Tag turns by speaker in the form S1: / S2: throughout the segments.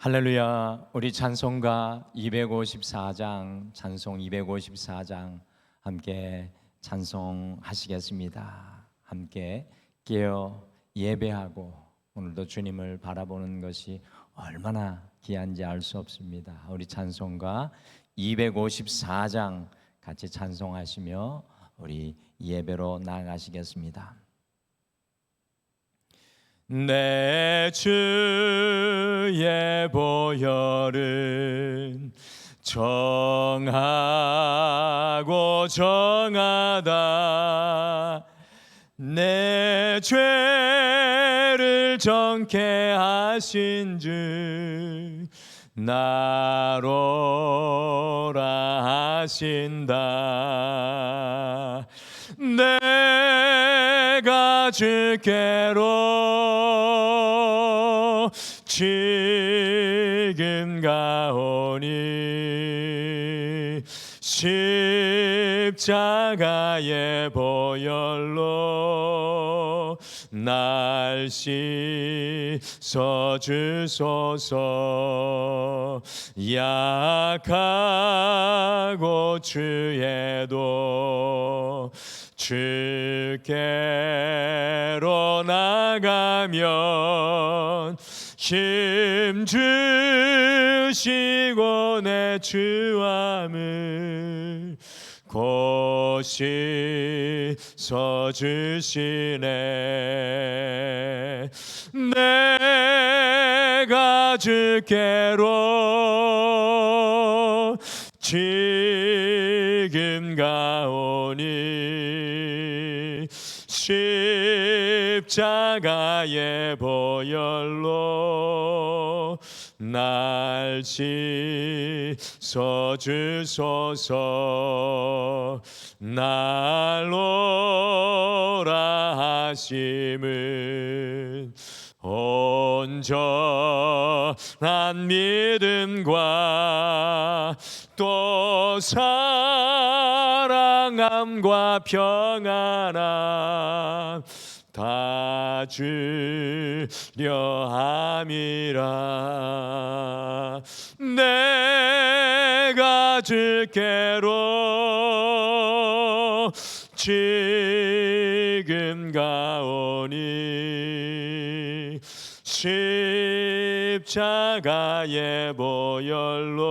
S1: 할렐루야. 우리 찬송가 254장, 찬송 254장 함께 찬송하시겠습니다. 함께 깨어 예배하고 오늘도 주님을 바라보는 것이 얼마나 귀한지 알 수 없습니다. 우리 찬송가 254장 같이 찬송하시며 우리 예배로 나아가시겠습니다. 내 주의 보혈은 정하고 정하다. 내 죄를 정케 하신 주 나로라 하신다. 내가 주께로 지금 가오니 십자가의 보혈로 날 씻어 주소서. 약하고 주에도 주께로 나가면 힘 주시고 내 주함을 곧 씻어 주시네. 내가 주께로 지금 가오니 십자가의 보혈로 날 씻어 주소서. 날로라 하심은 온전한 믿음과 또 사랑함과 평안함 다 주려 함이라. 내가 주께로 지금 가오니 십자가의 보혈로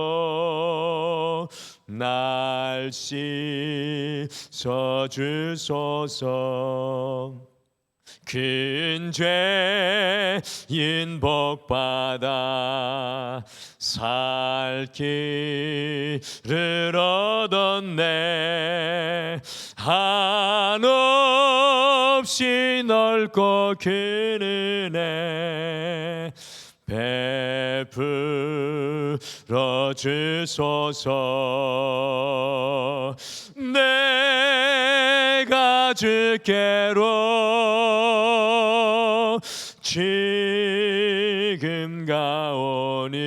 S1: 날 씻어 주소서. 큰 죄인 복받아 살 길을 얻었네. 한없이 넓고 큰 은혜 베풀어 주소서. 내가 주께로 지금 가오니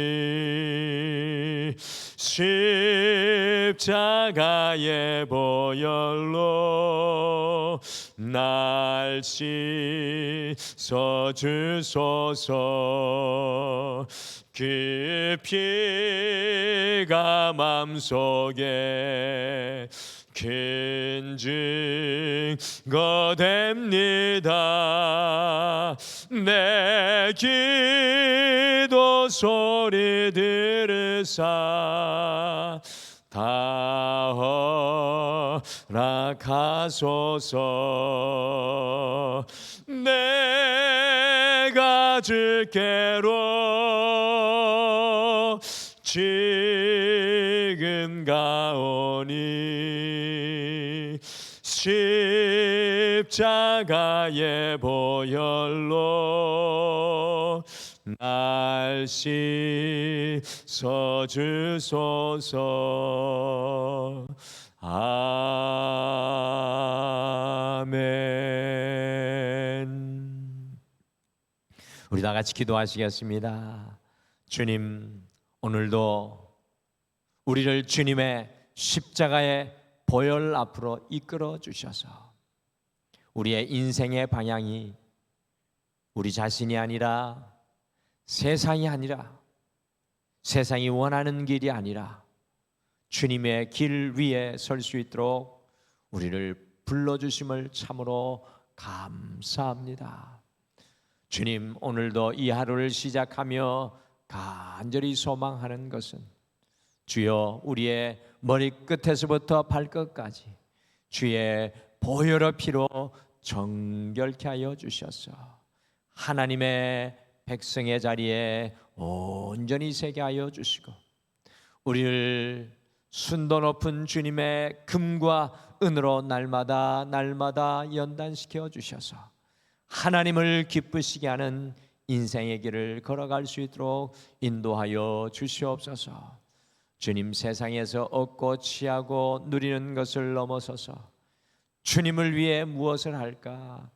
S1: 십자가의 보혈로 날 씻어 주소서. 그 피가 맘속에 큰 증거 됩니다. 내 기도 소리 들으사 다 허락하소서. 내가 주께로 지금 가오니 십자가의 보혈로 날 씻어 주소서. 아멘. 우리 다 같이 기도하시겠습니다. 주님, 오늘도 우리를 주님의 십자가의 보혈 앞으로 이끌어 주셔서 우리의 인생의 방향이 우리 자신이 아니라 세상이 아니라 세상이 원하는 길이 아니라 주님의 길 위에 설 수 있도록 우리를 불러주심을 참으로 감사합니다. 주님, 오늘도 이 하루를 시작하며 간절히 소망하는 것은 주여, 우리의 머리끝에서부터 발끝까지 주의 보혈의 피로 정결케 하여 주셔서 하나님의 백성의 자리에 온전히 서게 하여 주시고, 우리를 순도 높은 주님의 금과 은으로 날마다 연단시켜 주셔서 하나님을 기쁘시게 하는 인생의 길을 걸어갈 수 있도록 인도하여 주시옵소서. 주님, 세상에서 얻고 취하고 누리는 것을 넘어서서 주님을 위해 무엇을 할까?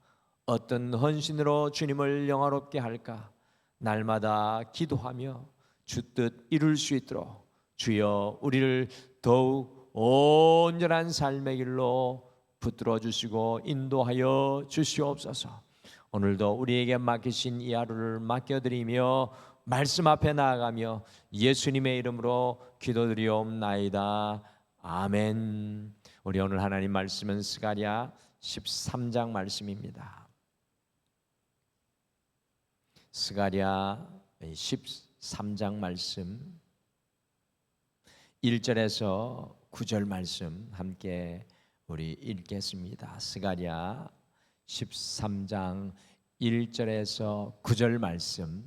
S1: 어떤 헌신으로 주님을 영화롭게 할까? 날마다 기도하며 주 뜻 이룰 수 있도록 주여, 우리를 더욱 온전한 삶의 길로 붙들어 주시고 인도하여 주시옵소서. 오늘도 우리에게 맡기신 이 하루를 맡겨드리며 말씀 앞에 나아가며 예수님의 이름으로 기도드리옵나이다. 아멘. 우리 오늘 하나님 말씀은 스가랴 13장 말씀입니다. 스가랴 13장 말씀 1절에서 9절 말씀 함께 우리 읽겠습니다. 스가랴 13장 1절에서 9절 말씀,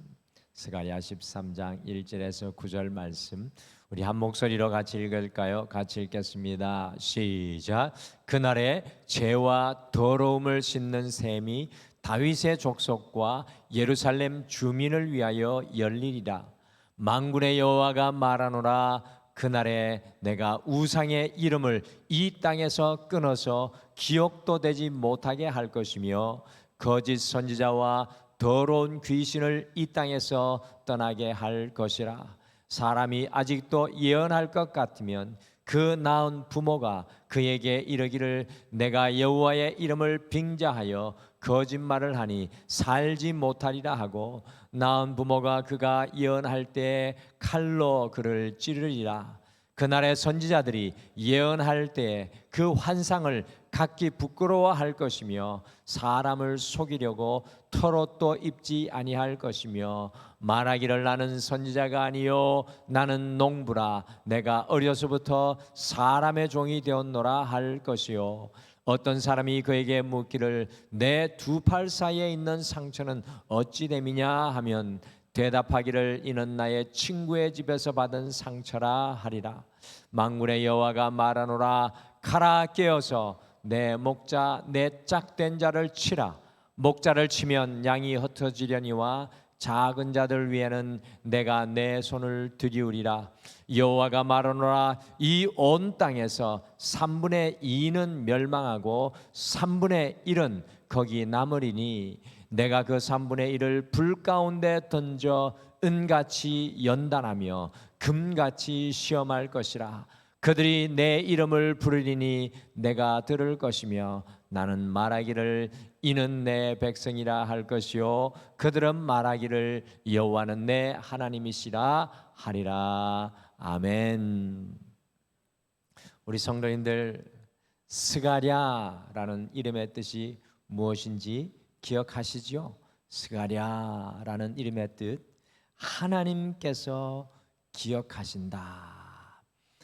S1: 스가랴 13장 1절에서 9절 말씀 우리 한 목소리로 같이 읽을까요? 같이 읽겠습니다. 시작. 그날에 죄와 더러움을 씻는 셈이 다윗의 족속과 예루살렘 주민을 위하여 열리리라. 만군의 여호와가 말하노라. 그날에 내가 우상의 이름을 이 땅에서 끊어서 기억도 되지 못하게 할 것이며 거짓 선지자와 더러운 귀신을 이 땅에서 떠나게 할 것이라. 사람이 아직도 예언할 것 같으면 그 낳은 부모가 그에게 이르기를 내가 여호와의 이름을 빙자하여 거짓말을 하니 살지 못하리라 하고, 낳은 부모가 그가 예언할 때에 칼로 그를 찌르리라. 그날의 선지자들이 예언할 때에 그 환상을 각기 부끄러워할 것이며 사람을 속이려고 털옷도 입지 아니할 것이며 말하기를 나는 선지자가 아니요 나는 농부라 내가 어려서부터 사람의 종이 되었노라 할 것이요. 어떤 사람이 그에게 묻기를 내 두 팔 사이에 있는 상처는 어찌 됨이냐 하면 대답하기를 이는 나의 친구의 집에서 받은 상처라 하리라. 만군의 여호와가 말하노라. 가라 깨어서 내 목자 내 짝된 자를 치라. 목자를 치면 양이 흩어지려니와 작은 자들 위에는 내가 내 손을 들이우리라. 여호와가 말하노라. 이 온 땅에서 3분의 2는 멸망하고 3분의 1은 거기 남으리니 내가 그 3분의 1을 불 가운데 던져 은같이 연단하며 금같이 시험할 것이라. 그들이 내 이름을 부르리니 내가 들을 것이며 나는 말하기를 이는 내 백성이라 할 것이요 그들은 말하기를 여호와는 내 하나님이시라 하리라. 아멘. 우리 성도님들, 스가랴라는 이름의 뜻이 무엇인지 기억하시지요? 스가랴라는 이름의 뜻, 하나님께서 기억하신다.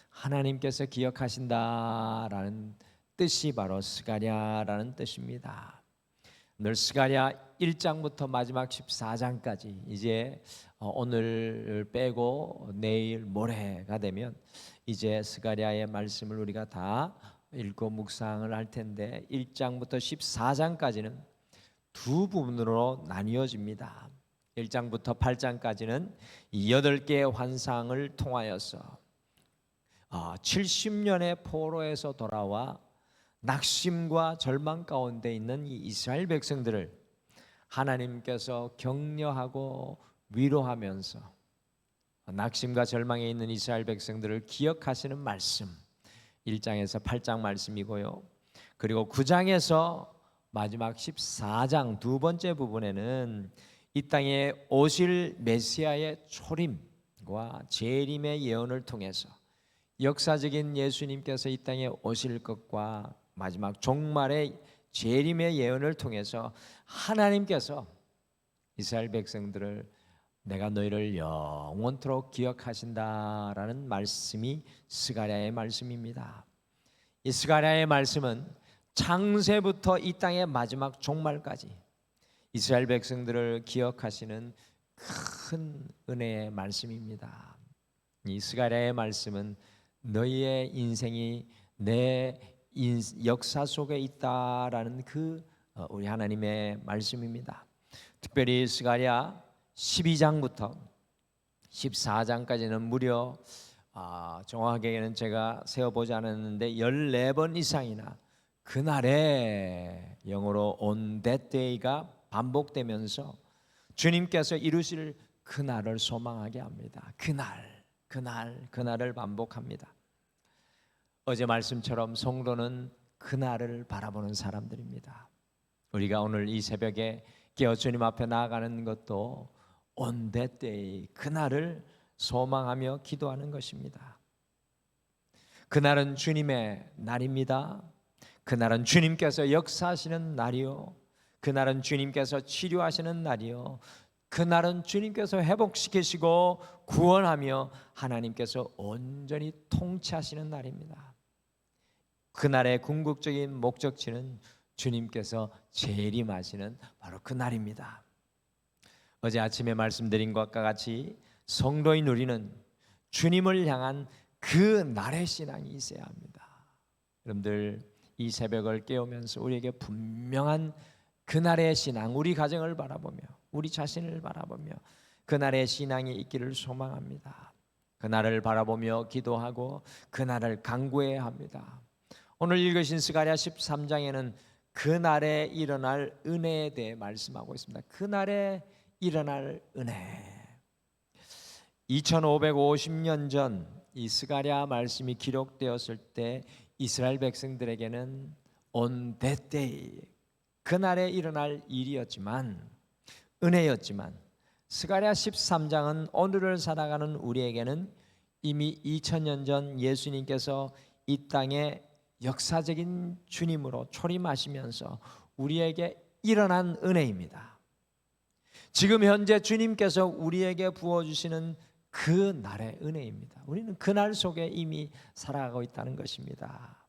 S1: 하나님께서 기억하신다라는 뜻이 바로 스가랴라는 뜻입니다. 늘 스가랴 1장부터 마지막 14장까지 이제 오늘 빼고 내일 모레가 되면 이제 스가랴의 말씀을 우리가 다 읽고 묵상을 할 텐데 1장부터 14장까지는 두 부분으로 나뉘어집니다. 1장부터 8장까지는 8개의 환상을 통하여서 70년의 포로에서 돌아와 낙심과 절망 가운데 있는 이 이스라엘 백성들을 하나님께서 격려하고 위로하면서 낙심과 절망에 있는 이스라엘 백성들을 기억하시는 말씀 1장에서 8장 말씀이고요. 그리고 9장에서 마지막 14장 두 번째 부분에는 이 땅에 오실 메시아의 초림, 재림의 예언을 통해서 역사적인 예수님께서 이 땅에 오실 것과 마지막 종말의 재림의 예언을 통해서 하나님께서 이스라엘 백성들을 내가 너희를 영원토록 기억하신다라는 말씀이 스가랴의 말씀입니다. 이 스가랴의 말씀은 창세부터 이 땅의 마지막 종말까지 이스라엘 백성들을 기억하시는 큰 은혜의 말씀입니다. 이 스가랴의 말씀은 너희의 인생이 내 역사 속에 있다라는 우리 하나님의 말씀입니다. 특별히 스가랴 12장부터 14장까지는 무려 정확하게는 제가 세어보지 않았는데 14번 이상이나 그날에 영어로 on that day가 반복되면서 주님께서 이루실 그날을 소망하게 합니다. 그날을 반복합니다. 어제 말씀처럼 성도는 그날을 바라보는 사람들입니다. 우리가 오늘 이 새벽에 깨어 주님 앞에 나아가는 것도 on that day, 그날을 소망하며 기도하는 것입니다. 그날은 주님의 날입니다. 그날은 주님께서 역사하시는 날이요, 그날은 주님께서 치료하시는 날이요, 그날은 주님께서 회복시키시고 구원하며 하나님께서 온전히 통치하시는 날입니다. 그날의 궁극적인 목적지는 주님께서 재림하시는 바로 그 날입니다. 어제 아침에 말씀드린 것과 같이 성도인 우리는 주님을 향한 그 날의 신앙이 있어야 합니다. 여러분들 이 새벽을 깨우면서 우리에게 분명한 그날의 신앙, 우리 가정을 바라보며 우리 자신을 바라보며 그날의 신앙이 있기를 소망합니다. 그날을 바라보며 기도하고 그날을 간구해야 합니다. 오늘 읽으신 스가랴 13장에는 그날에 일어날 은혜에 대해 말씀하고 있습니다. 그날에 일어날 은혜. 2550년 전 이 스가랴 말씀이 기록되었을 때 이스라엘 백성들에게는 on that day, 그날에 일어날 일이었지만, 은혜였지만, 스가랴 13장은 오늘을 살아가는 우리에게는 이미 2000년 전 예수님께서 이 땅에 역사적인 주님으로 초림하시면서 우리에게 일어난 은혜입니다. 지금 현재 주님께서 우리에게 부어주시는 그 날의 은혜입니다. 우리는 그날 속에 이미 살아가고 있다는 것입니다.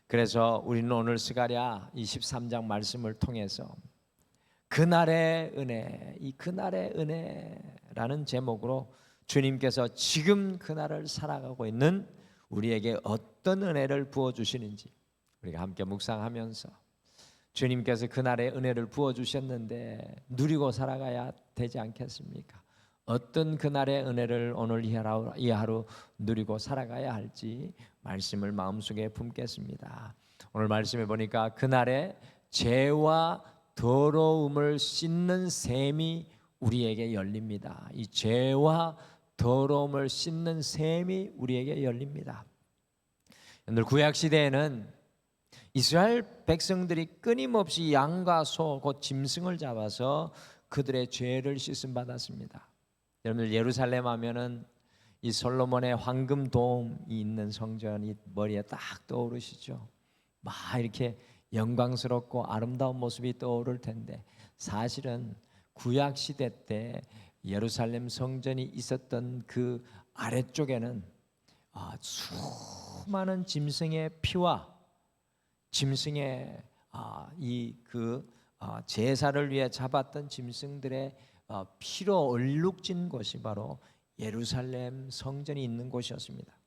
S1: 그래서 우리는 오늘 스가랴 23장 말씀을 통해서 그날의 은혜, 이 그날의 은혜라는 제목으로 주님께서 지금 그날을 살아가고 있는 우리에게 어떤 은혜를 부어주시는지 우리가 함께 묵상하면서 주님께서 그날의 은혜를 부어주셨는데 누리고 살아가야 되지 않겠습니까? 어떤 그날의 은혜를 오늘 이 하루 누리고 살아가야 할지 말씀을 마음속에 품겠습니다. 오늘 말씀해 보니까 그날에 죄와 더러움을 씻는 셈이 우리에게 열립니다. 이 죄와 더러움을 씻는 셈이 우리에게 열립니다. 오늘 구약 시대에는 이스라엘 백성들이 끊임없이 양과 소, 곧 짐승을 잡아서 그들의 죄를 씻음 받았습니다. 여러분들 예루살렘 하면은 이 솔로몬의 황금 돔이 있는 성전이 머리에 딱 떠오르시죠. 막 이렇게 영광스럽고 아름다운 모습이 떠오를 텐데 사실은 구약 시대 때 예루살렘 성전이 있었던 그 아래쪽에는 수많은 짐승의 피와 짐승의 제사를 위해 잡았던 짐승들의 피로 얼룩진 곳이 바로 예루살렘 성전이 있는 곳이었습니다.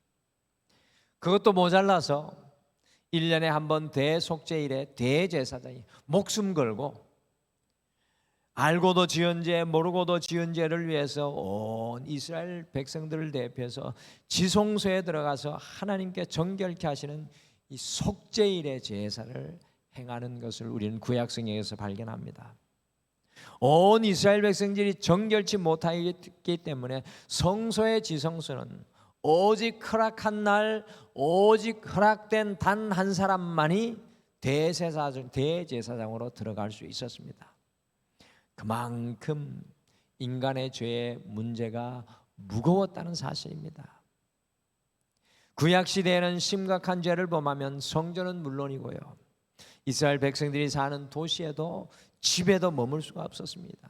S1: 그것도 모자라서 1년에 한 번 대속죄일에 대제사장이 목숨 걸고 알고도 지은 죄 모르고도 지은 죄를 위해서 온 이스라엘 백성들을 대표해서 지성소에 들어가서 하나님께 정결케 하시는 이 속죄일의 제사를 행하는 것을 우리는 구약 성경에서 발견합니다. 온 이스라엘 백성들이 정결치 못하기 때문에 성소의 지성소는 오직 허락한 날, 오직 허락된 단 한 사람만이 대제사장으로 들어갈 수 있었습니다. 그만큼 인간의 죄의 문제가 무거웠다는 사실입니다. 구약 시대에는 심각한 죄를 범하면 성전은 물론이고요, 이스라엘 백성들이 사는 도시에도 집에도 머물 수가 없었습니다.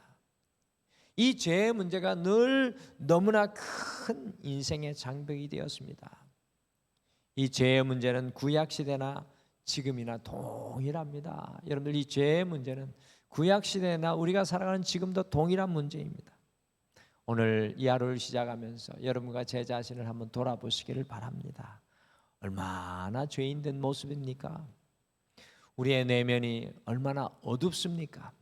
S1: 이 죄의 문제가 늘 너무나 큰 인생의 장벽이 되었습니다. 이 죄의 문제는 구약 시대나 지금이나 동일합니다. 여러분들, 이 죄의 문제는 구약 시대나 우리가 살아가는 지금도 동일한 문제입니다. 오늘 이 하루를 시작하면서 여러분과 제 자신을 한번 돌아보시기를 바랍니다. 얼마나 죄인된 모습입니까? 우리의 내면이 얼마나 어둡습니까?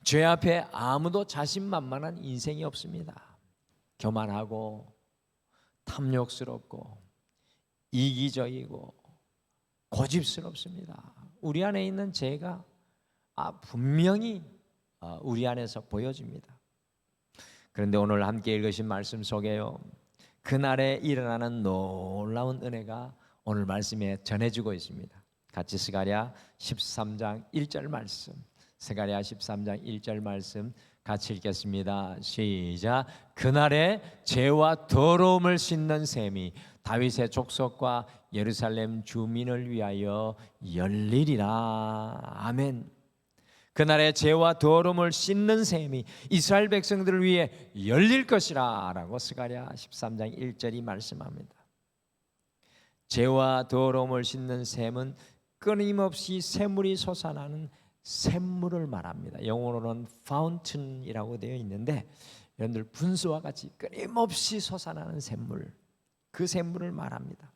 S1: 죄 앞에 아무도 자신만만한 인생이 없습니다. 교만하고 탐욕스럽고 이기적이고 고집스럽습니다. 우리 안에 있는 죄가 분명히 우리 안에서 보여집니다. 그런데 오늘 함께 읽으신 말씀 속에요, 그날에 일어나는 놀라운 은혜가 오늘 말씀에 전해지고 있습니다. 같이 스가랴 13장 1절 말씀, 스가랴 13장 1절 말씀 같이 읽겠습니다. 시작. 그날에 죄와 더러움을 씻는 셈이 다윗의 족속과 예루살렘 주민을 위하여 열리리라. 아멘. 그날에 죄와 더러움을 씻는 셈이 이스라엘 백성들을 위해 열릴 것이라 라고 스가랴 13장 1절이 말씀합니다. 죄와 더러움을 씻는 셈은 끊임없이 샘물이 솟아나는 샘물을 말합니다. 영어로는 fountain이라고 되어 있는데, 여러분들 분수와 같이 끊임없이 솟아나는 샘물, 그 샘물을 말합니다.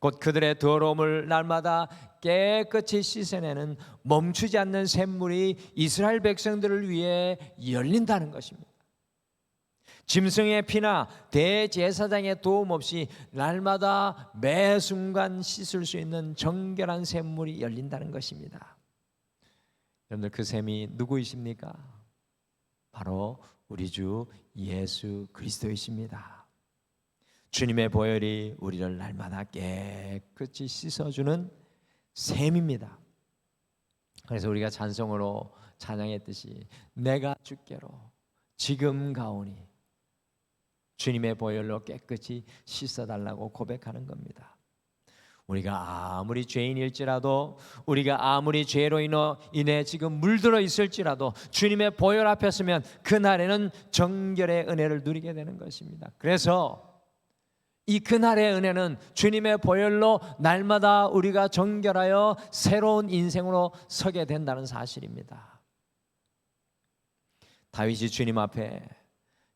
S1: 곧 그들의 더러움을 날마다 깨끗이 씻어내는 멈추지 않는 샘물이 이스라엘 백성들을 위해 열린다는 것입니다. 짐승의 피나 대제사장의 도움 없이 날마다 매 순간 씻을 수 있는 정결한 샘물이 열린다는 것입니다. 여러분들, 그 샘이 누구이십니까? 바로 우리 주 예수 그리스도이십니다. 주님의 보혈이 우리를 날마다 깨끗이 씻어주는 샘입니다. 그래서 우리가 찬송으로 찬양했듯이 내가 주께로 지금 가오니 주님의 보혈로 깨끗이 씻어달라고 고백하는 겁니다. 우리가 아무리 죄인일지라도, 우리가 아무리 죄로 인해 지금 물들어 있을지라도 주님의 보혈 앞에 서면 그날에는 정결의 은혜를 누리게 되는 것입니다. 그래서 이 그날의 은혜는 주님의 보혈로 날마다 우리가 정결하여 새로운 인생으로 서게 된다는 사실입니다. 다윗이 주님 앞에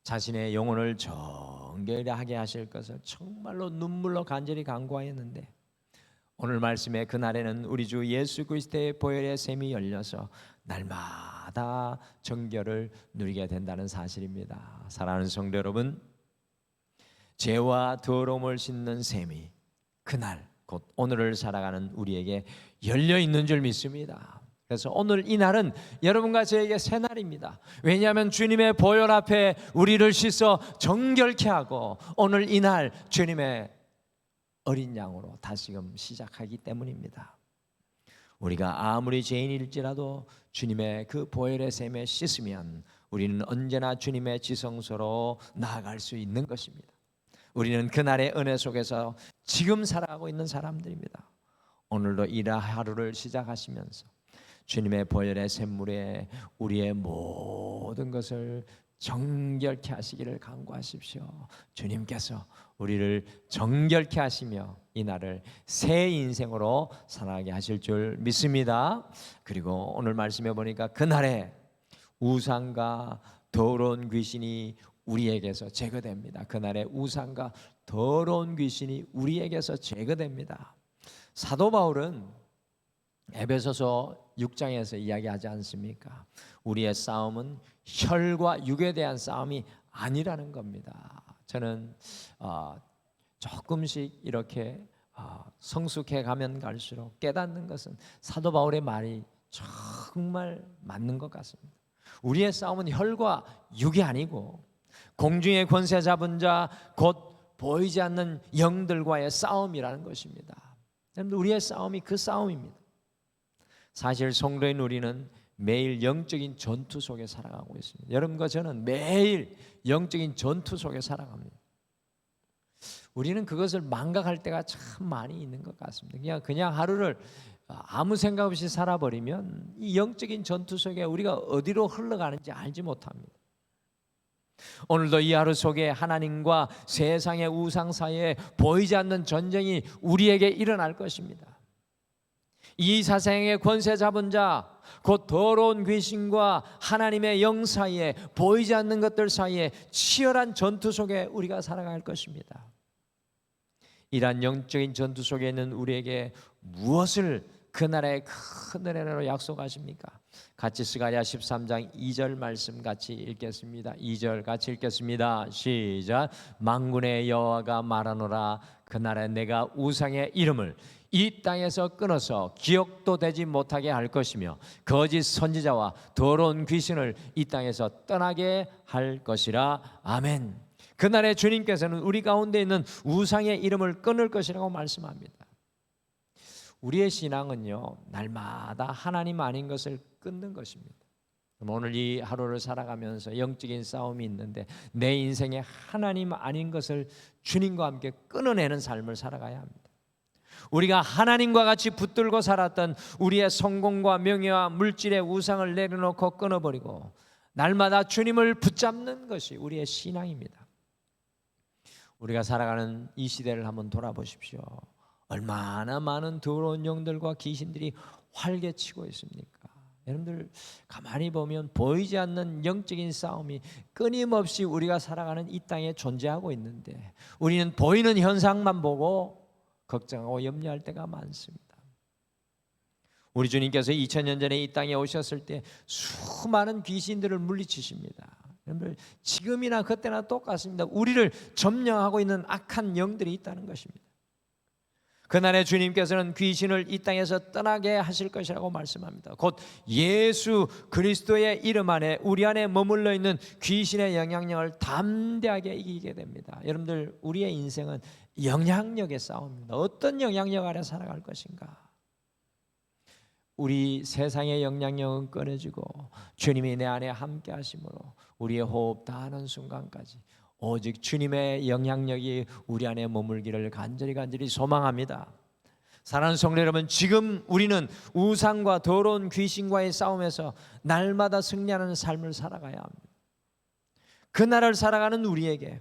S1: 자신의 영혼을 정결하게 하실 것을 정말로 눈물로 간절히 간구하였는데, 오늘 말씀에 그날에는 우리 주 예수 그리스도의 보혈의 샘이 열려서 날마다 정결을 누리게 된다는 사실입니다. 사랑하는 성도 여러분, 죄와 더러움을 씻는 샘이 그날 곧 오늘을 살아가는 우리에게 열려 있는 줄 믿습니다. 그래서 오늘 이 날은 여러분과 저에게 새 날입니다. 왜냐하면 주님의 보혈 앞에 우리를 씻어 정결케 하고 오늘 이 날 주님의 어린 양으로 다시금 시작하기 때문입니다. 우리가 아무리 죄인일지라도 주님의 그 보혈의 샘에 씻으면 우리는 언제나 주님의 지성소로 나아갈 수 있는 것입니다. 우리는 그날의 은혜 속에서 지금 살아가고 있는 사람들입니다. 오늘도 이 하루를 시작하시면서 주님의 보혈의 샘물에 우리의 모든 것을 정결케 하시기를 간구하십시오. 주님께서 우리를 정결케 하시며 이 날을 새 인생으로 살아가게 하실 줄 믿습니다. 그리고 오늘 말씀해 보니까 그날에 우상과 더러운 귀신이 우리에게서 제거됩니다. 그날에 우상과 더러운 귀신이 우리에게서 제거됩니다. 사도 바울은 에베소서 6장에서 이야기하지 않습니까? 우리의 싸움은 혈과 육에 대한 싸움이 아니라는 겁니다. 저는 조금씩 이렇게 성숙해 가면 갈수록 깨닫는 것은 사도 바울의 말이 정말 맞는 것 같습니다. 우리의 싸움은 혈과 육이 아니고 공중의 권세 잡은 자 곧 보이지 않는 영들과의 싸움이라는 것입니다. 우리의 싸움이 그 싸움입니다. 사실 성도인 우리는 매일 영적인 전투 속에 살아가고 있습니다. 여러분과 저는 매일 영적인 전투 속에 살아갑니다. 우리는 그것을 망각할 때가 참 많이 있는 것 같습니다. 그냥 하루를 아무 생각 없이 살아버리면 이 영적인 전투 속에 우리가 어디로 흘러가는지 알지 못합니다. 오늘도 이 하루 속에 하나님과 세상의 우상 사이에 보이지 않는 전쟁이 우리에게 일어날 것입니다. 이 사생의 권세 잡은 자, 곧 더러운 귀신과 하나님의 영 사이에, 보이지 않는 것들 사이에 치열한 전투 속에 우리가 살아갈 것입니다. 이러한 영적인 전투 속에 있는 우리에게 무엇을 그날의 큰 은혜로 약속하십니까? 같이 스가랴 13장 2절 말씀 같이 읽겠습니다. 2절 같이 읽겠습니다. 시작. 만군의 여호와가 말하노라. 그날에 내가 우상의 이름을 이 땅에서 끊어서 기억도 되지 못하게 할 것이며 거짓 선지자와 더러운 귀신을 이 땅에서 떠나게 할 것이라. 아멘. 그날에 주님께서는 우리 가운데 있는 우상의 이름을 끊을 것이라고 말씀합니다. 우리의 신앙은요, 날마다 하나님 아닌 것을 끊는 것입니다. 오늘 이 하루를 살아가면서 영적인 싸움이 있는데 내 인생에 하나님 아닌 것을 주님과 함께 끊어내는 삶을 살아가야 합니다. 우리가 하나님과 같이 붙들고 살았던 우리의 성공과 명예와 물질의 우상을 내려놓고 끊어버리고 날마다 주님을 붙잡는 것이 우리의 신앙입니다. 우리가 살아가는 이 시대를 한번 돌아보십시오. 얼마나 많은 더러운 영들과 귀신들이 활개치고 있습니까? 여러분들 가만히 보면 보이지 않는 영적인 싸움이 끊임없이 우리가 살아가는 이 땅에 존재하고 있는데 우리는 보이는 현상만 보고 걱정하고 염려할 때가 많습니다. 우리 주님께서 2000년 전에 이 땅에 오셨을 때 수많은 귀신들을 물리치십니다. 여러분들 지금이나 그때나 똑같습니다. 우리를 점령하고 있는 악한 영들이 있다는 것입니다. 그날에 주님께서는 귀신을 이 땅에서 떠나게 하실 것이라고 말씀합니다. 곧 예수 그리스도의 이름 안에 우리 안에 머물러 있는 귀신의 영향력을 담대하게 이기게 됩니다. 여러분들 우리의 인생은 영향력의 싸움입니다. 어떤 영향력 아래 살아갈 것인가? 우리 세상의 영향력은 끊어지고 주님이 내 안에 함께 하심으로 우리의 호흡 다하는 순간까지 오직 주님의 영향력이 우리 안에 머물기를 간절히 소망합니다. 사랑하는 성도 여러분, 지금 우리는 우상과 더러운 귀신과의 싸움에서 날마다 승리하는 삶을 살아가야 합니다. 그날을 살아가는 우리에게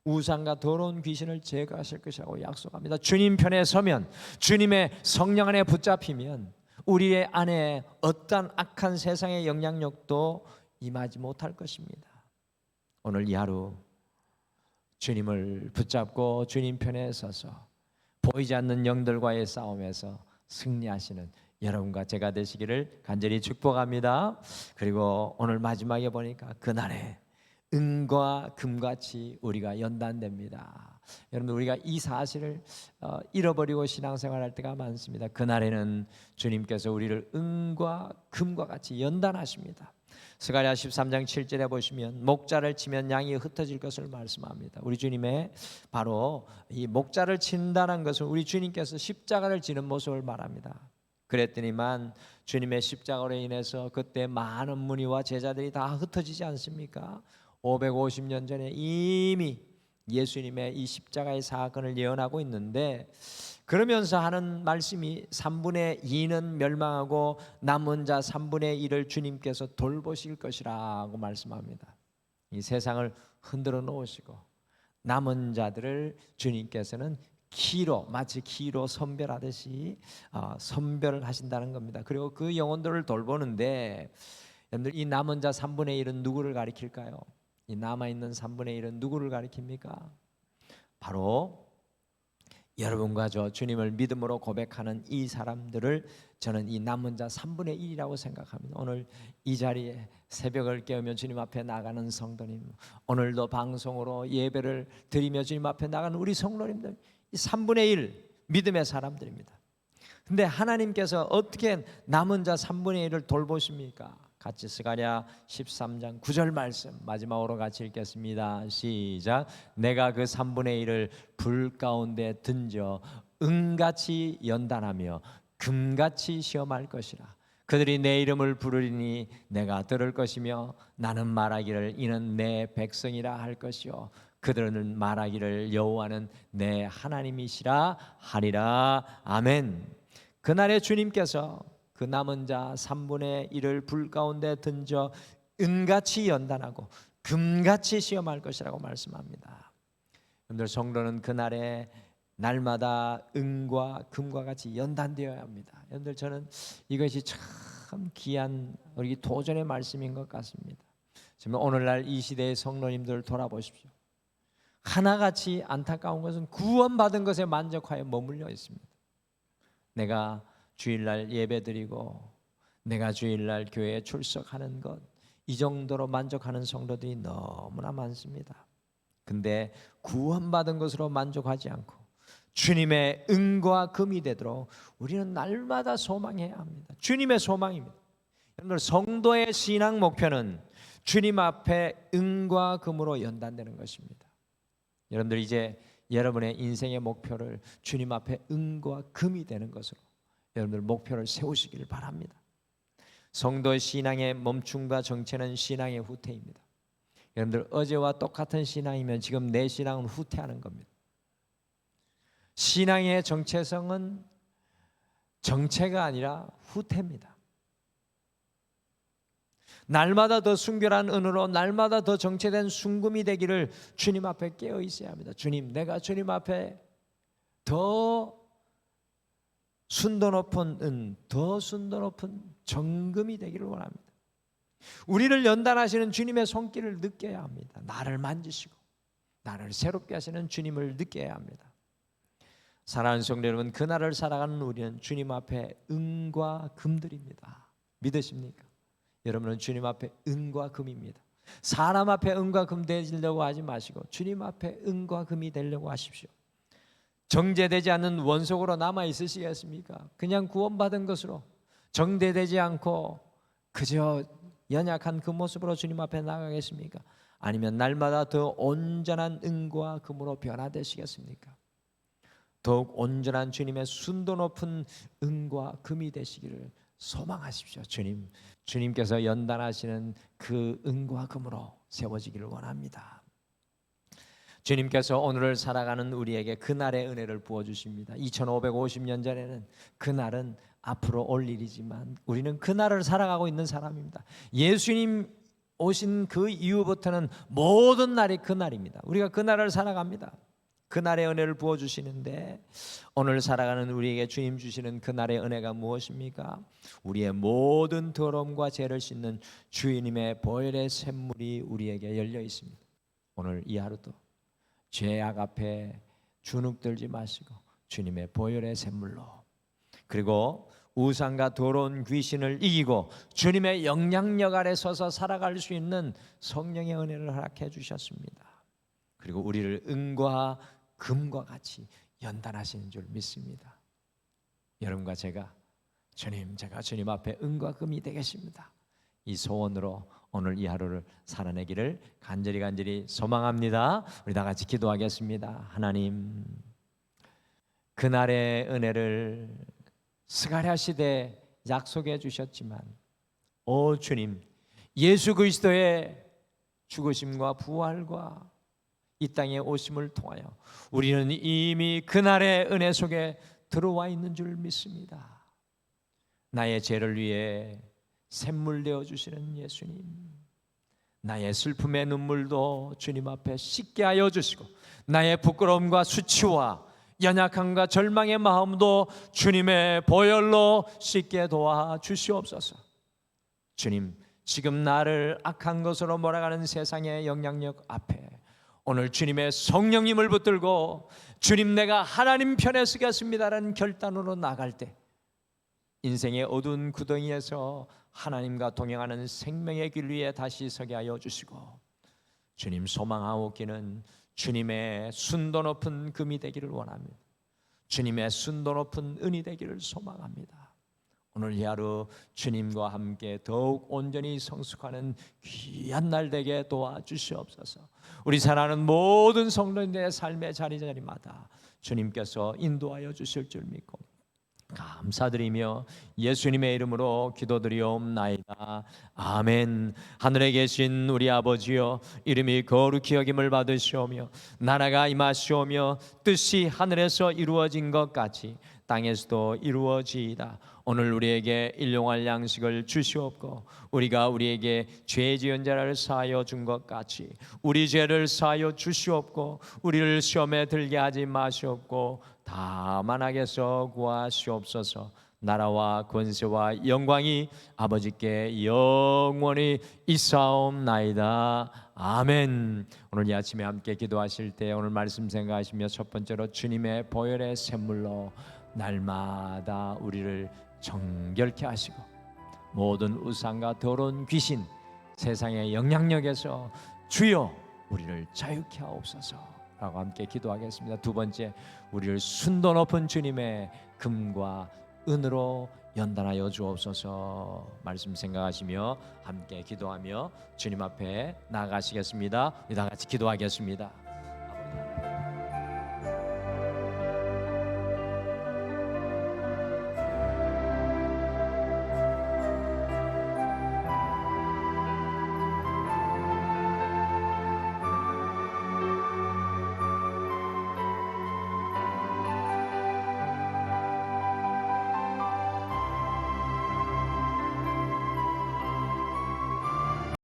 S1: 우상과 더러운 귀신을 제거하실 것이라고 약속합니다. 주님 편에 서면, 주님의 성령 안에 붙잡히면 우리의 안에 어떠한 악한 세상의 영향력도 임하지 못할 것입니다. 오늘 이 하루 주님을 붙잡고 주님 편에 서서 보이지 않는 영들과의 싸움에서 승리하시는 여러분과 제가 되시기를 간절히 축복합니다. 그리고 오늘 마지막에 보니까 그날에 은과 금같이 우리가 연단됩니다. 여러분 우리가 이 사실을 잃어버리고 신앙생활할 때가 많습니다. 그날에는 주님께서 우리를 은과 금과 같이 연단하십니다. 스가랴 13장 7절에 보시면 목자를 치면 양이 흩어질 것을 말씀합니다. 우리 주님의 바로 이 목자를 친다는 것은 우리 주님께서 십자가를 지는 모습을 말합니다. 그랬더니만 주님의 십자가로 인해서 그때 많은 무리와 제자들이 다 흩어지지 않습니까? 550년 전에 이미 예수님의 이 십자가의 사건을 예언하고 있는데 그러면서 하는 말씀이 3분의 2는 멸망하고 남은 자 3분의 1을 주님께서 돌보실 것이라고 말씀합니다. 이 세상을 흔들어 놓으시고 남은 자들을 주님께서는 키로 마치 키로 선별하듯이 선별을 하신다는 겁니다. 그리고 그 영혼들을 돌보는데 여러분들 이 남은 자 3분의 1은 누구를 가리킬까요? 이 남아있는 3분의 1은 누구를 가리킵니까? 바로 여러분과 저 주님을 믿음으로 고백하는 이 사람들을 저는 이 남은 자 3분의 1이라고 생각합니다. 오늘 이 자리에 새벽을 깨우며 주님 앞에 나가는 성도님, 오늘도 방송으로 예배를 드리며 주님 앞에 나가는 우리 성도님들, 이 3분의 1 믿음의 사람들입니다. 근데 하나님께서 어떻게 남은 자 3분의 1을 돌보십니까? 같이 스가랴 13장 9절 말씀 마지막으로 같이 읽겠습니다. 시작. 내가 그 3분의 1을 불 가운데 던져 은같이 연단하며 금같이 시험할 것이라. 그들이 내 이름을 부르리니 내가 들을 것이며 나는 말하기를 이는 내 백성이라 할 것이요 그들은 말하기를 여호와는 내 하나님이시라 하리라. 아멘. 그날에 주님께서 그 남은 자 3분의 1을 불 가운데 던져 은같이 연단하고 금같이 시험할 것이라고 말씀합니다. 여러분들, 성도는 그날에 날마다 은과 금과 같이 연단되어야 합니다. 여러분들, 저는 이것이 참 귀한 우리 도전의 말씀인 것 같습니다. 지금 오늘날 이 시대의 성도님들 돌아보십시오. 하나같이 안타까운 것은 구원받은 것에 만족하여 머물러 있습니다. 내가 주일날 예배드리고 내가 주일날 교회에 출석하는 것, 이 정도로 만족하는 성도들이 너무나 많습니다. 근데 구원받은 것으로 만족하지 않고 주님의 은과 금이 되도록 우리는 날마다 소망해야 합니다. 주님의 소망입니다. 여러분들, 성도의 신앙 목표는 주님 앞에 은과 금으로 연단되는 것입니다. 여러분들, 이제 여러분의 인생의 목표를 주님 앞에 은과 금이 되는 것으로 여러분들 목표를 세우시기를 바랍니다. 성도의 신앙의 멈춤과 정체는 신앙의 후퇴입니다. 여러분들, 어제와 똑같은 신앙이면 지금 내 신앙은 후퇴하는 겁니다. 신앙의 정체성은 정체가 아니라 후퇴입니다. 날마다 더 순결한 은으로 날마다 더 정체된 순금이 되기를 주님 앞에 깨어 있어야 합니다. 주님, 내가 주님 앞에 더 순도 높은 은, 더 순도 높은 정금이 되기를 원합니다. 우리를 연단하시는 주님의 손길을 느껴야 합니다. 나를 만지시고 나를 새롭게 하시는 주님을 느껴야 합니다. 사랑하는 성도 여러분, 그날을 살아가는 우리는 주님 앞에 은과 금들입니다. 믿으십니까? 여러분은 주님 앞에 은과 금입니다. 사람 앞에 은과 금 되려고 하지 마시고 주님 앞에 은과 금이 되려고 하십시오. 정죄되지 않는 원석으로 남아 있으시겠습니까? 그냥 구원받은 것으로 정죄되지 않고 그저 연약한 그 모습으로 주님 앞에 나가겠습니까? 아니면 날마다 더 온전한 은과 금으로 변화되시겠습니까? 더욱 온전한 주님의 순도 높은 은과 금이 되시기를 소망하십시오. 주님께서 연단하시는 그 은과 금으로 세워지기를 원합니다. 주님께서 오늘을 살아가는 우리에게 그날의 은혜를 부어주십니다. 2550년 전에는 그날은 앞으로 올 일이지만 우리는 그날을 살아가고 있는 사람입니다. 예수님 오신 그 이후부터는 모든 날이 그날입니다. 우리가 그날을 살아갑니다. 그날의 은혜를 부어주시는데 오늘 살아가는 우리에게 주님 주시는 그날의 은혜가 무엇입니까? 우리의 모든 더러움과 죄를 씻는 주님의 보혈의 샘물이 우리에게 열려 있습니다. 오늘 이 하루도 죄악 앞에 주눅들지 마시고 주님의 보혈의 샘물로, 그리고 우상과 더러운 귀신을 이기고 주님의 영향력 아래 서서 살아갈 수 있는 성령의 은혜를 허락해 주셨습니다. 그리고 우리를 은과 금과 같이 연단하시는 줄 믿습니다. 여러분과 제가 주님 앞에 은과 금이 되겠습니다. 이 소원으로 오늘 이 하루를 살아내기를 간절히 소망합니다. 우리 다 같이 기도하겠습니다. 하나님, 그날의 은혜를 스가랴 시대에 약속해 주셨지만 오 주님, 예수 그리스도의 죽으심과 부활과 이 땅에 오심을 통하여 우리는 이미 그날의 은혜 속에 들어와 있는 줄 믿습니다. 나의 죄를 위해 샘물 되어 주시는 예수님, 나의 슬픔의 눈물도 주님 앞에 씻게 하여 주시고 나의 부끄러움과 수치와 연약함과 절망의 마음도 주님의 보혈로 씻게 도와 주시옵소서. 주님, 지금 나를 악한 것으로 몰아가는 세상의 영향력 앞에 오늘 주님의 성령님을 붙들고 주님, 내가 하나님 편에 서겠습니다라는 결단으로 나갈 때 인생의 어두운 구덩이에서 하나님과 동행하는 생명의 길 위에 다시 서게 하여 주시고, 주님 소망하옵기는 주님의 순도 높은 금이 되기를 원합니다. 주님의 순도 높은 은이 되기를 소망합니다. 오늘 이 하루 주님과 함께 더욱 온전히 성숙하는 귀한 날 되게 도와주시옵소서. 우리 사랑하는 모든 성도님들의 삶의 자리마다 주님께서 인도하여 주실 줄 믿고 감사드리며 예수님의 이름으로 기도드리옵나이다. 아멘. 하늘에 계신 우리 아버지여, 이름이 거룩히 여김을 받으시오며 나라가 임하시오며 뜻이 하늘에서 이루어진 것 같이 땅에서도 이루어지이다. 오늘 우리에게 일용할 양식을 주시옵고 우리가 우리에게 죄 지은 자를 사하여 준 것 같이 우리 죄를 사하여 주시옵고 우리를 시험에 들게 하지 마시옵고 다만 악에서 구하시옵소서. 나라와 권세와 영광이 아버지께 영원히 있사옵나이다. 아멘. 오늘 이 아침에 함께 기도하실 때 오늘 말씀 생각하시며 첫 번째로 주님의 보혈의 샘물로 날마다 우리를 정결케 하시고 모든 우상과 더러운 귀신 세상의 영향력에서 주여 우리를 자유케 하옵소서 라고 함께 기도하겠습니다. 두 번째, 우리를 순도 높은 주님의 금과 은으로 연단하여 주옵소서. 말씀 생각하시며 함께 기도하며 주님 앞에 나가시겠습니다. 우리 다 같이 기도하겠습니다. 아버지.